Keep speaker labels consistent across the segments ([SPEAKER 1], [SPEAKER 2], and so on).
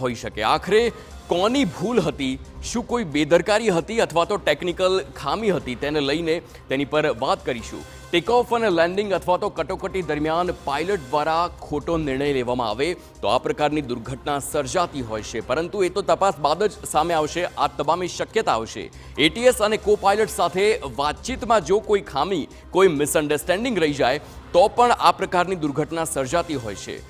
[SPEAKER 1] હોઈ શકે? આખરે કોની ભૂલ હતી? શું કોઈ બેદરકારી હતી અથવા તો ટેકનિકલ ખામી હતી? તેને લઈને તેની પર વાત કરીશું. ટેક ઓફ અને લેન્ડિંગ અથવા તો કટોકટી દરમિયાન પાયલટ દ્વારા ખોટો નિર્ણય લેવામાં આવે તો આ પ્રકારની દુર્ઘટના સર્જાતી હોય છે, પરંતુ એ તો તપાસ બાદ જ સામે આવશે. આ તમામ શક્યતા આવશે. એટીએસ અને કો પાયલટ સાથે વાતચીતમાં જો કોઈ ખામી, કોઈ મિસઅન્ડરસ્ટેન્ડિંગ રહી જાય તો પણ આ પ્રકારની દુર્ઘટના સર્જાતી હોય છે.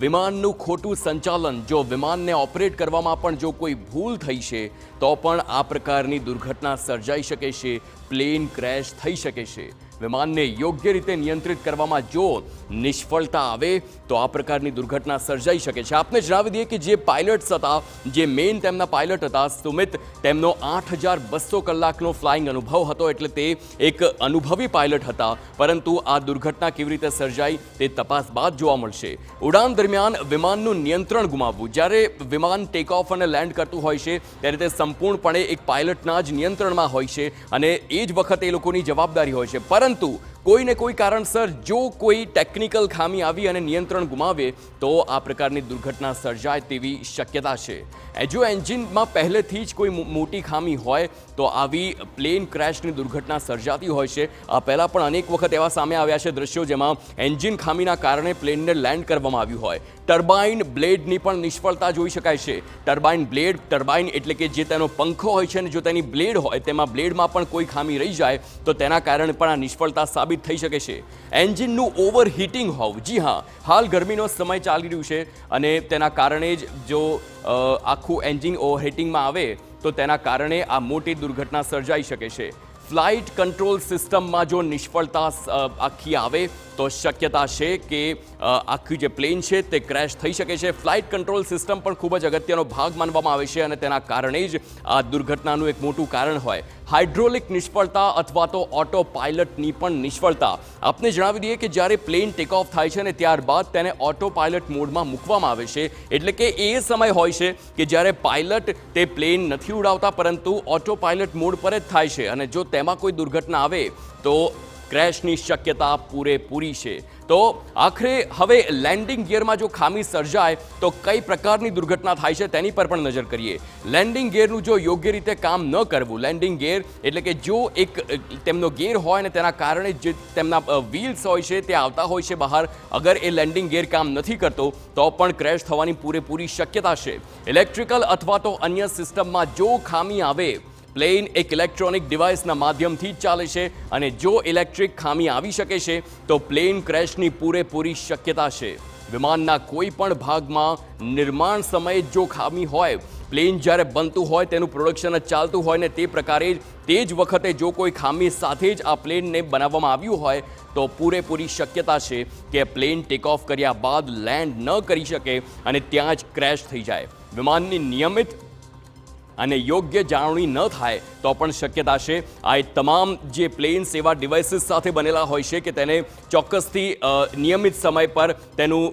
[SPEAKER 1] વિમાનનું ખોટું સંચાલન, જો વિમાનને ઓપરેટ કરવામાં પણ જો કોઈ ભૂલ થઈ છે તો પણ આ પ્રકારની દુર્ઘટના સર્જાઈ શકે છે. પ્લેન ક્રેશ થઈ શકે છે. વિમાનને યોગ્ય રીતે નિયંત્રિત કરવામાં જો નિષ્ફળતા આવે તો આ પ્રકારની દુર્ઘટના સર્જાઈ શકે છે. આપને જણાવી દઈએ કે જે પાયલટ્સ હતા, જે મેઇન તેમના પાયલટ હતા સુમિત, તેમનો 8200 કલાકનો ફ્લાઇંગ અનુભવ હતો, એટલે તે એક અનુભવી પાયલટ હતા. પરંતુ આ દુર્ઘટના કેવી રીતે સર્જાઈ તે તપાસ બાદ જોવા મળશે. ઉડાન દરમિયાન વિમાનનું નિયંત્રણ ગુમાવવું, જ્યારે વિમાન ટેક ઓફ અને લેન્ડ કરતું હોય છે ત્યારે તે સંપૂર્ણપણે એક પાયલટના જ નિયંત્રણમાં હોય છે અને એ જ વખતે એ લોકોની જવાબદારી હોય છે. પરંતુ કોઈને કોઈ કારણસર જો કોઈ ટેકનિકલ ખામી આવી અને નિયંત્રણ ગુમાવે તો આ પ્રકારની દુર્ઘટના સર્જાય તેવી શક્યતા છે. જો એન્જિનમાં પહેલેથી જ કોઈ મોટી ખામી હોય તો આવી પ્લેન ક્રેશની દુર્ઘટના સર્જાતી હોય છે. આ પહેલાં પણ અનેક વખત એવા સામે આવ્યા છે દ્રશ્યો જેમાં એન્જિન ખામીના કારણે પ્લેનને લેન્ડ કરવામાં આવ્યું હોય. ટર્બાઇન બ્લેડની પણ નિષ્ફળતા જોઈ શકાય છે. ટર્બાઇન એટલે કે જે તેનો પંખો હોય છે અને જો તેની બ્લેડ હોય તેમાં બ્લેડમાં પણ કોઈ ખામી રહી જાય તો તેના કારણે પણ આ નિષ્ફળતા સાબિત થઈ શકે છે. એન્જિનનું ઓવરહીટિંગ હોવું, જી હા, હાલ ગરમીનો સમય ચાલી રહ્યું છે અને તેના કારણે જ જો આખું એન્જિન ઓવરહીટિંગમાં આવે તો તેના કારણે આ મોટી દુર્ઘટના સર્જાઈ શકે છે. ફ્લાઇટ કંટ્રોલ સિસ્ટમમાં જો નિષ્ફળતા આખી આવે તો શક્યતા છે કે આખી જે પ્લેન છે તે ક્રેશ થઈ શકે છે. ફ્લાઇટ કંટ્રોલ સિસ્ટમ પણ ખૂબ જ અગત્યનો ભાગ માનવામાં આવે છે અને તેના કારણે જ આ દુર્ઘટનાનું એક મોટું કારણ હોય. હાઇડ્રોલિક નિષ્ફળતા અથવા તો ઓટો પાયલટની પણ નિષ્ફળતા. આપને જણાવી દઈએ કે જ્યારે પ્લેન ટેક ઓફ થાય છે ને ત્યારબાદ તેને ઓટો પાયલટ મોડમાં મૂકવામાં આવે છે, એટલે કે એ સમય હોય છે કે જ્યારે પાયલટ તે પ્લેન નથી ઉડાવતા પરંતુ ઓટો પાયલટ મોડ પર જ થાય છે અને જો તેમાં કોઈ દુર્ઘટના આવે તો ક્રેશની શક્યતા પૂરેપૂરી છે. તો આખરે હવે લેન્ડિંગ ગિયરમાં જો ખામી સર્જાય તો કઈ પ્રકારની દુર્ઘટના થાય છે તેની પર પણ નજર કરીએ. લેન્ડિંગ ગિયરનું જો યોગ્ય રીતે કામ ન કરવું, લેન્ડિંગ ગિયર એટલે કે જો એક તેમનો ગિયર હોય ને તેના કારણે જે તેમના વ્હીલ્સ હોય છે તે આવતા હોય છે બહાર, અગર એ લેન્ડિંગ ગિયર કામ નથી કરતો તો પણ ક્રેશ થવાની પૂરેપૂરી શક્યતા છે. ઇલેક્ટ્રિકલ અથવા તો અન્ય સિસ્ટમમાં જો ખામી આવે, પ્લેન એક ઇલેક્ટ્રોનિક ડિવાઇસના માધ્યમથી જ ચાલે છે અને જો ઇલેક્ટ્રિક ખામી આવી શકે છે તો પ્લેન ક્રેશની પૂરેપૂરી શક્યતા છે. વિમાનના કોઈ પણ ભાગમાં નિર્માણ સમયે જો ખામી હોય, પ્લેન જ્યારે બનતું હોય તેનું પ્રોડક્શન જ ચાલતું હોય ને તે પ્રકારે તે જ વખતે જો કોઈ ખામી સાથે જ આ પ્લેનને બનાવવામાં આવ્યું હોય તો પૂરેપૂરી શક્યતા છે કે પ્લેન ટેક ઓફ કર્યા બાદ લેન્ડ ન કરી શકે અને ત્યાં જ ક્રેશ થઈ જાય. વિમાનની નિયમિત અને યોગ્ય જાળવણી ન થાય તો પણ શક્યતા છે. આ તમામ જે પ્લેન્સ એવા ડિવાઇસીસ સાથે બનેલા હોય છે કે તેને ચોક્કસથી નિયમિત સમય પર તેનું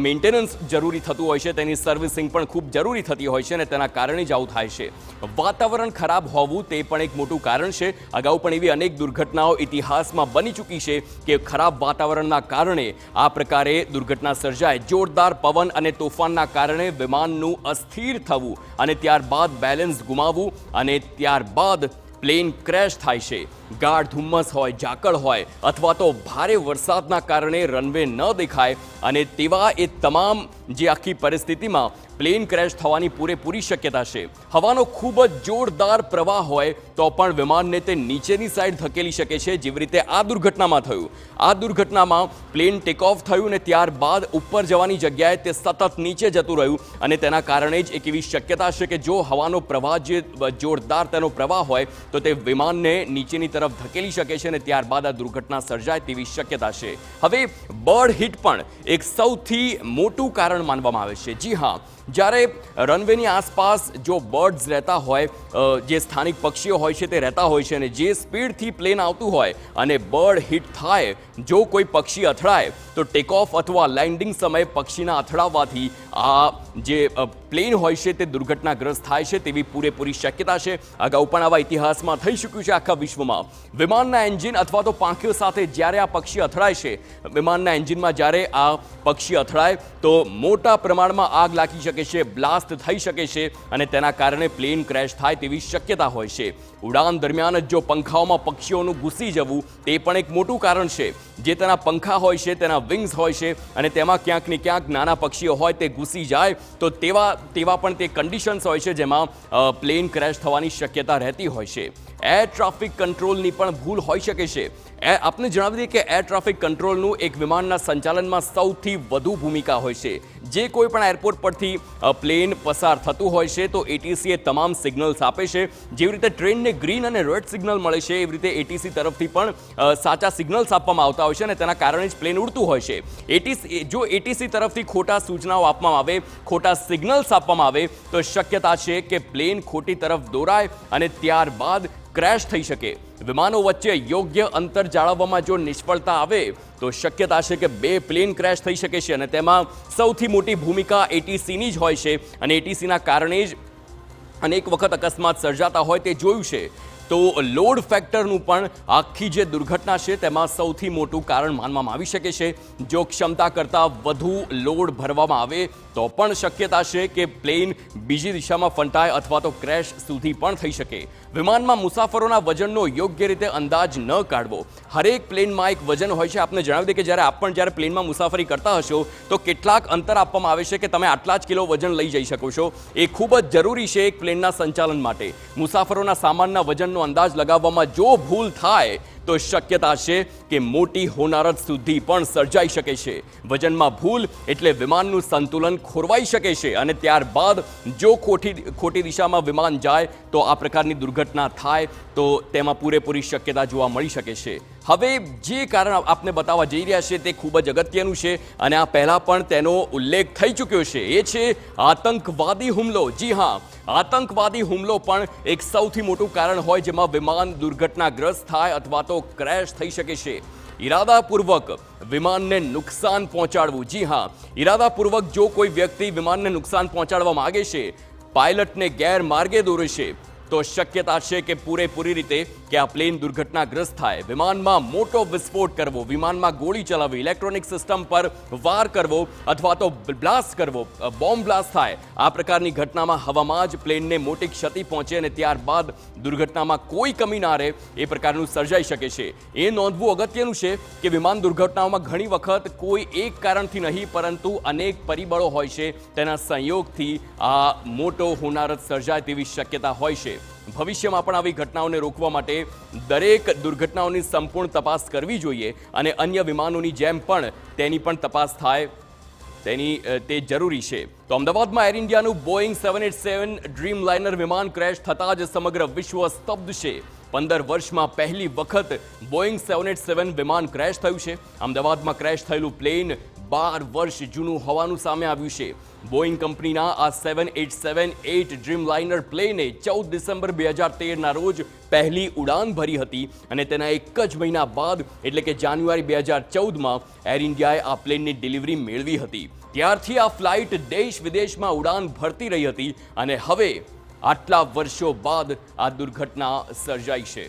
[SPEAKER 1] મેન્ટેનન્સ જરૂરી થતું હોય છે, તેની સર્વિસિંગ પણ ખૂબ જરૂરી થતી હોય છે અને તેના કારણે જ આવું થાય છે. વાતાવરણ ખરાબ હોવું તે પણ એક મોટું કારણ છે. અગાઉ પણ એવી અનેક દુર્ઘટનાઓ ઇતિહાસમાં બની ચૂકી છે કે ખરાબ વાતાવરણના કારણે આ પ્રકારે દુર્ઘટના સર્જાય. જોરદાર પવન અને તોફાનના કારણે વિમાનનું અસ્થિર થવું અને ત્યારબાદ બેલેન્સ ગુમાવવું અને ત્યારબાદ પ્લેન ક્રેશ થાય છે. ગાઢ ધુમ્મસ હોય, ઝાકળ હોય અથવા તો ભારે વરસાદના કારણે રનવે ન દેખાય અને તેવા એ તમામ જે આખી પરિસ્થિતિમાં પ્લેન ક્રેશ થવાની પૂરેપૂરી શક્યતા છે. હવાનો ખૂબ જ જોરદાર પ્રવાહ હોય તો પણ વિમાનને તે નીચેની સાઈડ ધકેલી શકે છે, જેવી રીતે આ દુર્ઘટનામાં થયું. આ દુર્ઘટનામાં પ્લેન ટેક ઓફ થયું ને ત્યારબાદ ઉપર જવાની જગ્યાએ તે સતત નીચે જતું રહ્યું અને તેના કારણે જ એક એવી શક્યતા છે કે જો હવાનો પ્રવાહ જે જોરદાર તેનો પ્રવાહ હોય તો તે વિમાનને નીચેની તરફ ધકેલી શકે છે અને ત્યારબાદ આ દુર્ઘટના સર્જાય તેવી શક્યતા છે. હવે બર્ડ હિટ પણ એક સૌથી મોટું કારણ માનવામાં આવે છે. જી હા, જ્યારે રનવેની આસપાસ જો બર્ડ્સ રહેતા હોય, જે સ્થાનિક પક્ષીઓ હોય છે તે રહેતા હોય છે અને જે સ્પીડથી પ્લેન આવતું હોય અને બર્ડ હિટ થાય, જો કોઈ પક્ષી અથડાય તો ટેક ઓફ અથવા લેન્ડિંગ સમયે પક્ષીના અથડાવવાથી આ જે પ્લેન હોય છે તે દુર્ઘટનાગ્રસ્ત થાય છે તેવી પૂરેપૂરી શક્યતા છે. અગાઉ પણ આવા ઇતિહાસમાં થઈ ચૂક્યું છે આખા વિશ્વમાં. વિમાનના એન્જિન અથવા તો પાંખીઓ સાથે જ્યારે આ પક્ષી અથડાય છે, વિમાનના એન્જિનમાં જ્યારે આ પક્ષી અથડાય તો મોટા પ્રમાણમાં આગ લાગી શકે શકે છે, બ્લાસ્ટ થઈ શકે છે અને તેના કારણે પ્લેન ક્રેશ થાય તેવી શક્યતા હોય છે. ઉડાન દરમિયાન જ જો પંખાઓમાં પક્ષીઓનું ઘૂસી જવું તે પણ એક મોટું કારણ છે. જે તેના પંખા હોય છે, તેના વિંગ્સ હોય છે અને તેમાં ક્યાંક ને ક્યાંક નાના પક્ષીઓ હોય તે ઘૂસી જાય તો તેવા પણ તે કન્ડિશન્સ હોય છે જેમાં પ્લેન ક્રેશ થવાની શક્યતા રહેતી હોય છે. એર ટ્રાફિક કંટ્રોલની પણ ભૂલ હોઈ શકે છે. આપને જણાવી દઈએ કે એર ટ્રાફિક કંટ્રોલનું એક વિમાનના સંચાલનમાં સૌથી વધુ ભૂમિકા હોય છે. જે કોઈ પણ એરપોર્ટ પરથી પ્લેન પસાર થતું હોય છે તો એટીસીએ તમામ સિગ્નલ્સ આપે છે. જેવી રીતે ટ્રેનને ગ્રીન અને રેડ સિગ્નલ મળે છે એવી રીતે એટીસી તરફથી પણ સાચા સિગ્નલ્સ આપવામાં આવતા હોય છે અને તેના કારણે જ પ્લેન ઉડતું હોય છે. જો એટીસી તરફથી ખોટા સૂચનાઓ આપવામાં આવે, ખોટા સિગ્નલ્સ આપવામાં આવે તો શક્યતા છે કે પ્લેન ખોટી તરફ દોરાય અને ત્યારબાદ ક્રેશ થઈ શકે. વિમાનો વચ્ચે યોગ્ય અંતર જાળવવામાં જો નિષ્ફળતા આવે તો શક્યતા છે કે 2 પ્લેન ક્રેશ થઈ શકે છે અને તેમાં સૌથી મોટી ભૂમિકા એટીસીની જ હોય છે અને એટીસીના કારણે જ અનેક વખત અકસ્માત સર્જાતા હોય તે જોયું છે. તો લોડ ફેક્ટરનું પણ આખી જે દુર્ઘટના છે તેમાં સૌથી મોટું કારણ માનવામાં આવી શકે છે. જો ક્ષમતા કરતાં વધુ લોડ ભરવામાં આવે તો પણ શક્યતા છે કે પ્લેન બીજી દિશામાં ફંટાય અથવા તો ક્રેશ સુધી પણ થઈ શકે. વિમાનમાં મુસાફરોના વજનનો યોગ્ય રીતે અંદાજ ન કાઢવો. હરેક પ્લેનમાં એક વજન હોય છે. આપને જણાવી દે કે જ્યારે પ્લેનમાં મુસાફરી કરતા હશો તો કેટલાક અંતર આપવામાં આવે છે કે તમે આટલા જ કિલો વજન લઈ જઈ શકો છો. એ ખૂબ જ જરૂરી છે એક પ્લેનના સંચાલન માટે. મુસાફરોના સામાનના વજનનો અંદાજ લગાવવામાં જો ભૂલ થાય તો શક્યતા છે કે મોટી હોનારત સુધી પણ સર્જાઈ શકે છે. વજનમાં ભૂલ એટલે વિમાનનું સંતુલન ખોરવાઈ શકે છે અને ત્યારબાદ જો ખોટી દિશામાં વિમાન જાય તો આ પ્રકારની દુર્ઘટના થાય તો તેમાં પૂરેપૂરી શક્યતા જોવા મળી શકે છે. હવે જે કારણ આપને બતાવવા જઈ રહ્યા છે તે ખૂબ જ અગત્યનું છે અને આ પહેલાં પણ તેનો ઉલ્લેખ થઈ ચૂક્યો છે. એ છે આતંકવાદી હુમલો. જી હા, આતંકવાદી હુમલો પણ એક સૌથી મોટું કારણ હોય જેમાં વિમાન દુર્ઘટનાગ્રસ્ત થાય અથવા તો ક્રેશ થઈ શકે છે. ઇરાદાપૂર્વક વિમાનને નુકસાન પહોંચાડવું. જી હા, ઇરાદાપૂર્વક જો કોઈ વ્યક્તિ વિમાનને નુકસાન પહોંચાડવા માંગે છે, પાયલટને ગેરમાર્ગે દોરે છે તો શક્યતા છે કે પૂરેપૂરી રીતે કે આ પ્લેન દુર્ઘટનાગ્રસ્ત થાય. વિમાનમાં મોટો વિસ્ફોટ કરવો, વિમાનમાં ગોળી ચલાવવી, ઇલેક્ટ્રોનિક સિસ્ટમ પર વાર કરવો અથવા તો બ્લાસ્ટ કરવો, બોમ્બ બ્લાસ્ટ થાય, આ પ્રકારની ઘટનામાં હવામાં જ પ્લેનને મોટી ક્ષતિ પહોંચે અને ત્યારબાદ દુર્ઘટનામાં કોઈ કમી ના રહે એ પ્રકારનું સર્જાઈ શકે છે. એ નોંધવું અગત્યનું છે કે વિમાન દુર્ઘટનાઓમાં ઘણી વખત કોઈ એક કારણથી નહીં પરંતુ અનેક પરિબળો હોય છે. તેના સંયોગથી આ મોટો હોનારત સર્જાય તેવી શક્યતા હોય છે. ભવિષ્યમાં પણ આવી ઘટનાઓને રોકવા માટે દરેક દુર્ઘટનાઓની સંપૂર્ણ તપાસ કરવી જોઈએ અને અન્ય વિમાનોની જેમ પણ તેની પણ તપાસ થાય તે જરૂરી છે. તો અમદાવાદમાં એર ઇન્ડિયાનું બોઈંગ 787 ડ્રીમ લાઇનર વિમાન ક્રેશ થતાં જ સમગ્ર વિશ્વ સ્તબ્ધ છે. 15 વર્ષમાં પહેલી વખત બોઈંગ 787 વિમાન ક્રેશ થયું છે. અમદાવાદમાં ક્રેશ થયેલું પ્લેન 12 વર્ષ જૂનું હોવાનું સામે આવ્યું છે. બોઈંગ કંપનીના આ 787-8 ડ્રીમ લાઇનર પ્લેને 14 ડિસેમ્બર 2013ના રોજ પહેલી ઉડાન ભરી હતી અને તેના એક જ મહિના બાદ એટલે કે જાન્યુઆરી 2014માં એર ઇન્ડિયાએ આ પ્લેનની ડિલિવરી મેળવી હતી. ત્યારથી આ ફ્લાઇટ દેશ વિદેશમાં ઉડાન ભરતી રહી હતી અને હવે આટલા વર્ષો બાદ આ દુર્ઘટના સર્જાઈ છે.